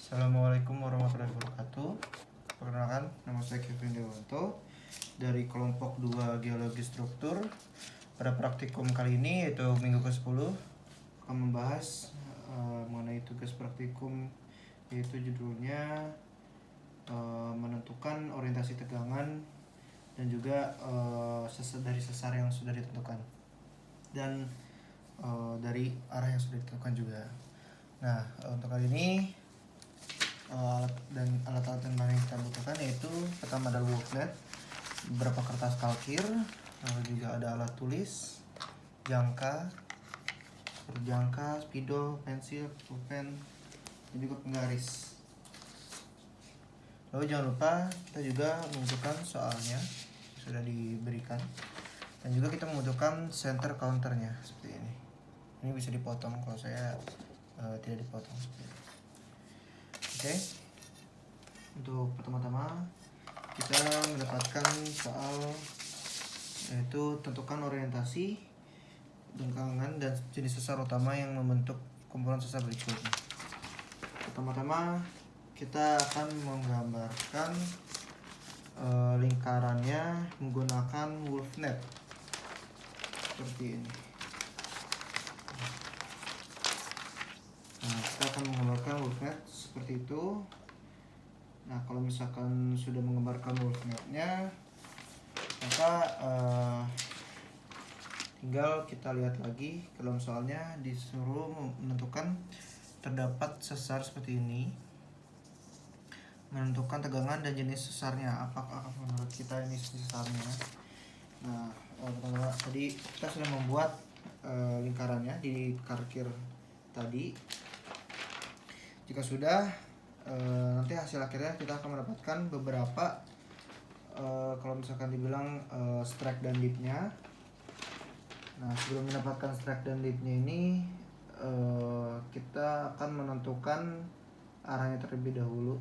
Assalamualaikum warahmatullahi wabarakatuh. Perkenalkan, nama saya Kevin Dewanto dari kelompok 2 Geologi Struktur. Pada praktikum kali ini, yaitu minggu ke-10, akan membahas mengenai tugas praktikum, yaitu judulnya menentukan orientasi tegangan dan juga dari sesar yang sudah ditentukan dan dari arah yang sudah ditentukan juga. Nah, untuk kali ini alat-alat yang kita butuhkan yaitu pertama adalah worknet, beberapa kertas kalkir, lalu juga ada alat tulis, jangka, spidol, pensil, pulpen, dan juga penggaris. Lalu jangan lupa kita juga membutuhkan soalnya yang sudah diberikan, dan juga kita membutuhkan center counternya seperti ini. Ini bisa dipotong, kalau saya tidak dipotong seperti ini. Oke, untuk pertama-tama kita mendapatkan soal yaitu tentukan orientasi, tegangan, dan jenis sesar utama yang membentuk kumpulan sesar berikutnya. Pertama-tama kita akan menggambarkan lingkarannya menggunakan wolfnet seperti ini. Nah, kita akan menggambarkan wolfnet seperti itu. Nah, kalau misalkan sudah menggambarkan wolfnetnya, maka tinggal kita lihat lagi ke dalam soalnya, disuruh menentukan terdapat sesar seperti ini, menentukan tegangan dan jenis sesarnya, apakah menurut kita ini sesarnya. Nah, pertama tadi kita sudah membuat lingkarannya di kalkir tadi. Jika sudah, nanti hasil akhirnya kita akan mendapatkan beberapa kalau misalkan dibilang strike dan dipnya. Nah, sebelum mendapatkan strike dan dipnya ini, kita akan menentukan arahnya terlebih dahulu.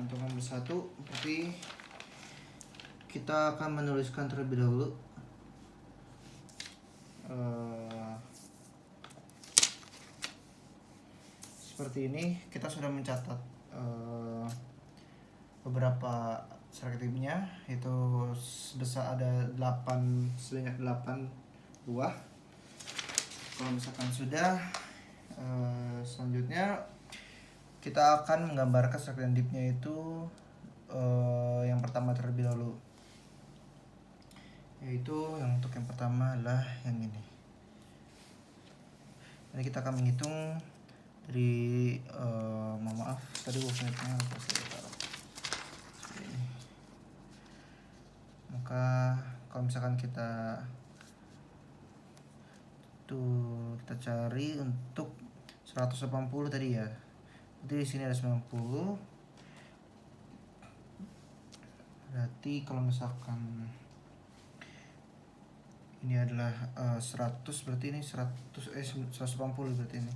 Untuk nomor 1, berarti kita akan menuliskan terlebih dahulu seperti ini. Kita sudah mencatat beberapa strategi-nya, yaitu sebesar ada sebanyak 8 buah. Kalau misalkan sudah, selanjutnya kita akan menggambarkan strike dan dipnya itu yang pertama terlebih dahulu, yaitu untuk yang pertama adalah yang ini. Jadi kita akan menghitung dari maaf tadi wolfnetnya apa saya taruh ini. Maka kalau misalkan kita cari untuk 180 tadi ya, jadi di sini ada 90. Berarti kalau misalkan ini adalah 100, berarti ini 180 berarti ini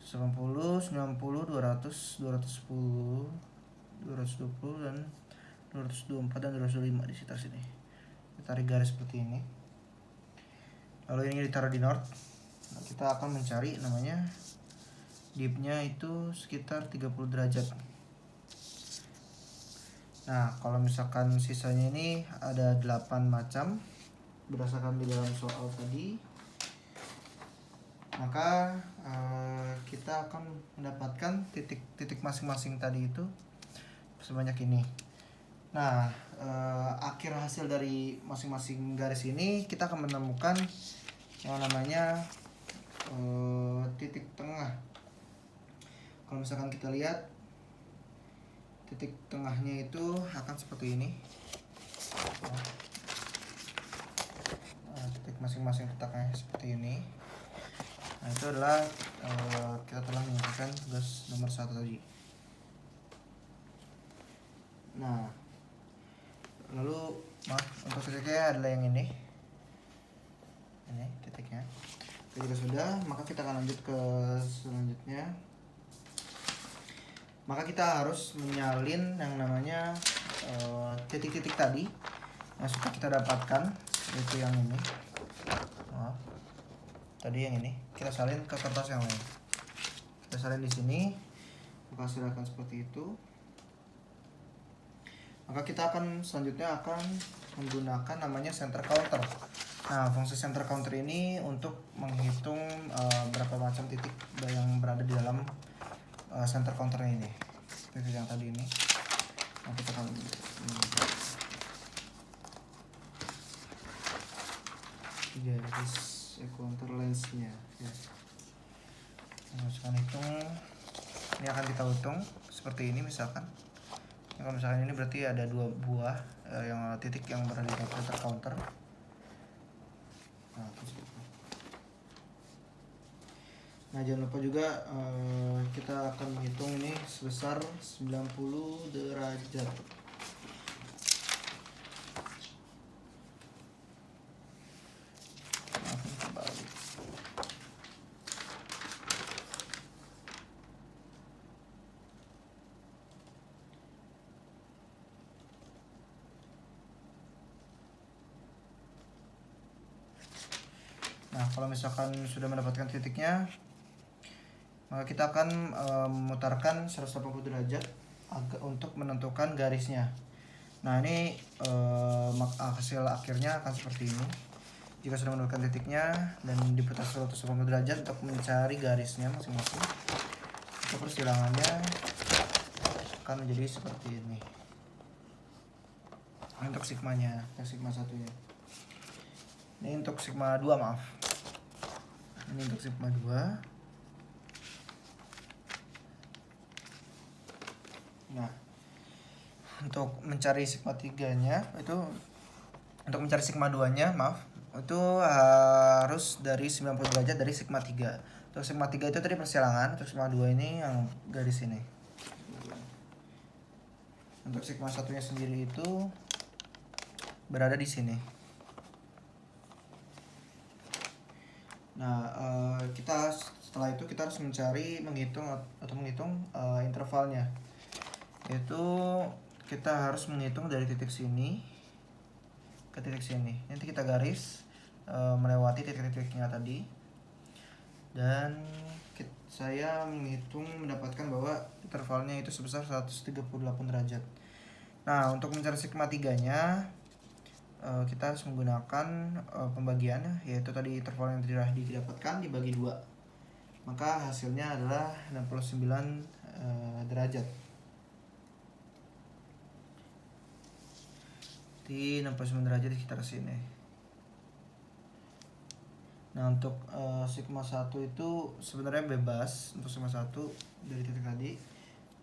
180, 90, 200, 210, 220 dan 224 dan 225 di sekitar sini. Kita tarik garis seperti ini. Lalu ini ditaruh di north. Nah, kita akan mencari namanya dipnya itu sekitar 30 derajat. Nah, kalau misalkan sisanya ini ada 8 macam berdasarkan di dalam soal tadi, maka kita akan mendapatkan titik masing-masing tadi itu sebanyak ini. Nah, akhir hasil dari masing-masing garis ini kita akan menemukan yang namanya titik tengah. Kalau misalkan kita lihat, titik tengahnya itu akan seperti ini. Titik masing-masing letaknya seperti ini. Nah, itu adalah kita telah menyelesaikan tugas nomor 1 tadi. Nah, lalu untuk titiknya adalah yang ini titiknya. Jika sudah, maka kita akan lanjut ke selanjutnya. Maka kita harus menyalin yang namanya titik-titik tadi yang sudah kita dapatkan, yaitu yang ini. Tadi yang ini kita salin ke kertas yang lain. Kita salin di sini, maka silakan seperti itu. Maka kita akan selanjutnya akan menggunakan namanya center counter. Nah, fungsi center counter ini untuk menghitung berapa macam titik yang berada di dalam center counter ini. Titik yang tadi ini. Nah, kita akan garis counter lens-nya ya. Nah, misalkan hitung, ini akan kita hitung seperti ini misalkan. Kalau misalkan ini berarti ada 2 buah yang titik yang berada di center counter. Nah, jangan lupa juga kita akan menghitung ini sebesar 90 derajat. Nah, kalau misalkan sudah mendapatkan titiknya, maka kita akan memutarkan 180 derajat untuk menentukan garisnya. Nah, ini hasil akhirnya akan seperti ini. Jika sudah menemukan titiknya dan diputar 180 derajat untuk mencari garisnya masing-masing, maka persilangannya akan menjadi seperti ini. Untuk sigmanya, sigma 1-nya. Ini untuk sigma 2, maaf. Ini untuk sigma 2. Nah, untuk mencari sigma 3-nya itu, untuk mencari sigma 2-nya, maaf, itu harus dari 90 derajat dari sigma 3. Untuk sigma 3 itu tadi persilangan, untuk sigma 2 ini yang garis ini. Untuk sigma 1-nya sendiri itu berada di sini. Nah, kita setelah itu kita harus menghitung intervalnya. Yaitu kita harus menghitung dari titik sini ke titik sini. Nanti kita garis melewati titik-titiknya tadi. Dan saya menghitung mendapatkan bahwa intervalnya itu sebesar 138 derajat. Nah, untuk mencari sigma 3-nya kita harus menggunakan pembagian, yaitu tadi interval yang telah didapatkan dibagi 2. Maka hasilnya adalah 69 derajat. Di 69 derajat di sekitar sini. Nah, untuk sigma 1 itu sebenarnya bebas. Untuk sigma 1 dari titik tadi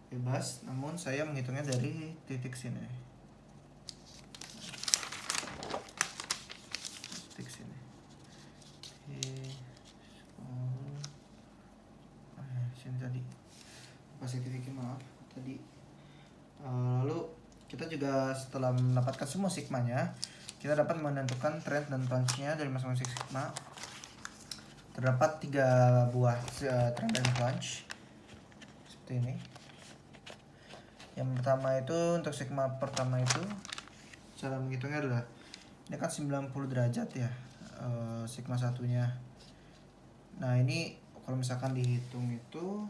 bebas, namun saya menghitungnya dari titik sini. Titik sini. Sini tadi. Kasih titiknya, maaf. Tadi. Lalu kita juga setelah mendapatkan semua sigmanya, kita dapat menentukan trend dan plunge-nya dari masing-masing sigma. Terdapat 3 buah trend dan plunge seperti ini. Yang pertama itu untuk sigma pertama itu cara menghitungnya adalah ini kan 90 derajat ya sigma 1-nya. Nah, ini kalau misalkan dihitung itu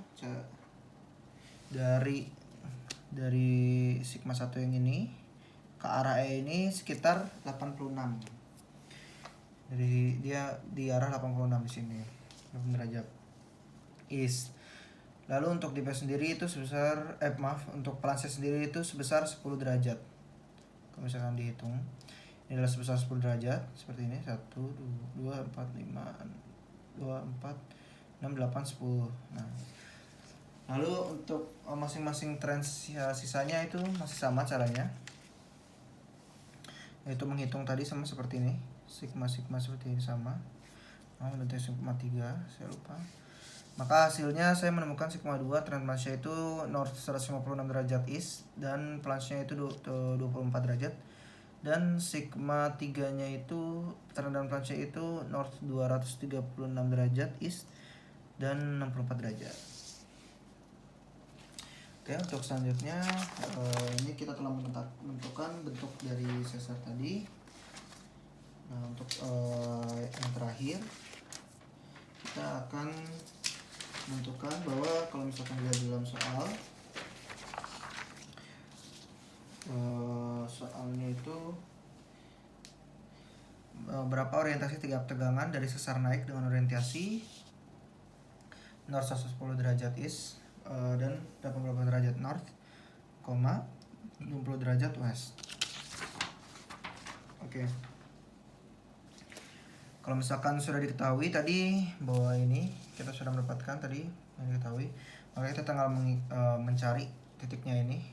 dari sigma 1 yang ini ke arah E ini sekitar 86. Dari dia di arah 86 di sini. 80 derajat. Lalu untuk di P sendiri itu sebesar untuk plunge sendiri itu sebesar 10 derajat. Kalau misalkan dihitung, ini adalah sebesar 10 derajat seperti ini. 1 2 4 5 2 4 6 8 10. Nah, lalu untuk masing-masing trend sisanya itu masih sama caranya, yaitu menghitung tadi sama seperti ini, sigma seperti ini sama. Nanti sigma 3 saya lupa. Maka hasilnya saya menemukan sigma 2 trend plunge-nya itu north 156 derajat east dan plunge-nya itu 24 derajat. Dan sigma 3-nya itu trend dan plunge-nya itu north 236 derajat east dan 64 derajat. Oke, untuk selanjutnya ini kita telah menentukan bentuk dari sesar tadi. Nah, untuk yang terakhir kita akan menentukan bahwa kalau misalkan lihat dalam soalnya itu berapa orientasi tiga tegangan dari sesar naik dengan orientasi north 110 derajat east dan 88 derajat north, 60 derajat west. Oke. Kalau misalkan sudah diketahui tadi bahwa ini kita sudah mendapatkan tadi yang diketahui, maka kita tinggal mencari titiknya ini.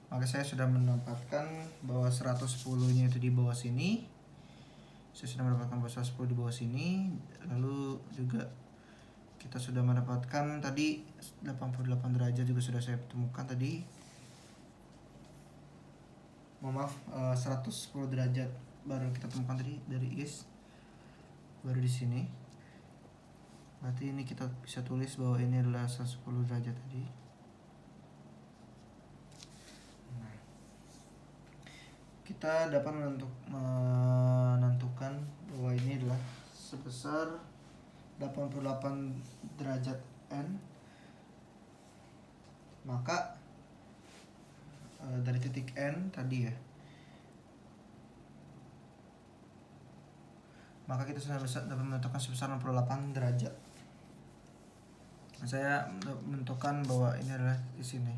Maka saya sudah mendapatkan bahwa 110-nya itu di bawah sini. Saya sudah mendapatkan bahwa 110 di bawah sini. Lalu juga kita sudah mendapatkan tadi 88 derajat juga sudah saya temukan tadi. Maaf, 110 derajat baru kita temukan tadi dari east. Baru di sini. Berarti ini kita bisa tulis bahwa ini adalah 110 derajat tadi. Nah, kita dapat menentukan bahwa ini adalah sebesar 88 derajat N. Maka dari titik N tadi ya, maka kita sudah bisa dapat menentukan sebesar 68 derajat. Saya menentukan bahwa ini adalah di sini.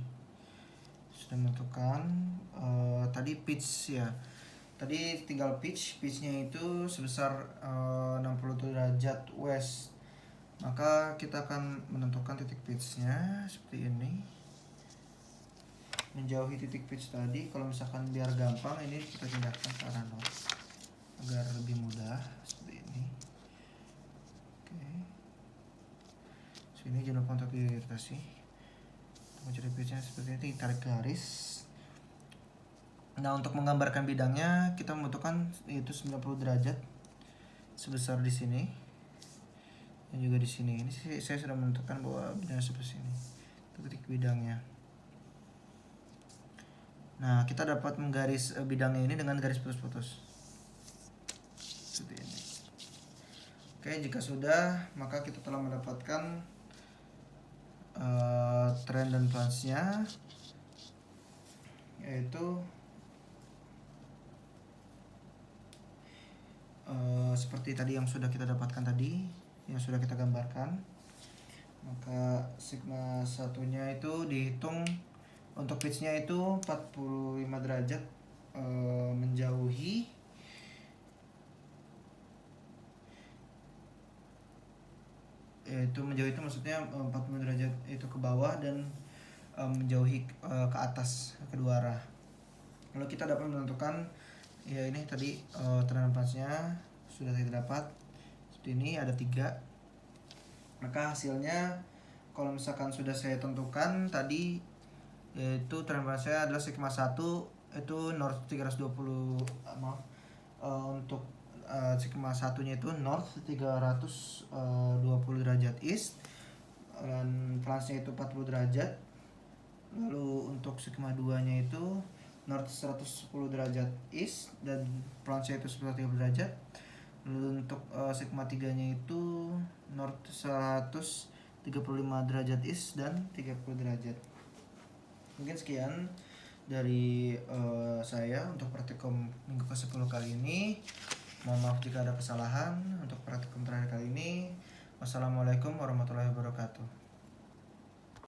Sudah menentukan tadi pitch ya. Tadi tinggal pitchnya itu sebesar 60 derajat west. Maka kita akan menentukan titik pitchnya seperti ini. Menjauhi titik pitch tadi, kalau misalkan biar gampang ini kita pindahkan ke arah north agar lebih mudah seperti ini. Oke. Sini jangan lupa untuk diiritasi. Mencari pitchnya seperti ini, tarik garis. Nah, untuk menggambarkan bidangnya kita membutuhkan yaitu 90 derajat sebesar di sini dan juga di sini. Ini saya sudah menentukan bahwa bidangnya seperti ini. Itu titik bidangnya. Nah, kita dapat menggaris bidangnya ini dengan garis putus-putus. Seperti ini. Oke, jika sudah, maka kita telah mendapatkan trend dan plunge-nya, yaitu seperti tadi yang sudah kita dapatkan tadi, yang sudah kita gambarkan. Maka sigma satunya itu dihitung untuk pitch-nya itu 45 derajat menjauhi itu maksudnya 45 derajat itu ke bawah dan menjauhi ke atas kedua arah. Lalu kita dapat menentukan ya ini tadi trend plunge-nya sudah kita dapat seperti ini, ada 3. Maka hasilnya kalau misalkan sudah saya tentukan tadi, yaitu trend plunge-nya adalah sigma 1 itu north 320 untuk sigma satunya itu north 320 derajat east dan plunge-nya itu 40 derajat. Lalu untuk sigma 2 nya itu north 110 derajat east dan plunge-nya itu 30 derajat. Lalu untuk sigma 3 nya itu north 135 derajat east dan 30 derajat. Mungkin sekian dari saya untuk praktikum minggu ke-10 kali ini. Mohon maaf jika ada kesalahan untuk praktikum terakhir kali ini. Wassalamualaikum warahmatullahi wabarakatuh.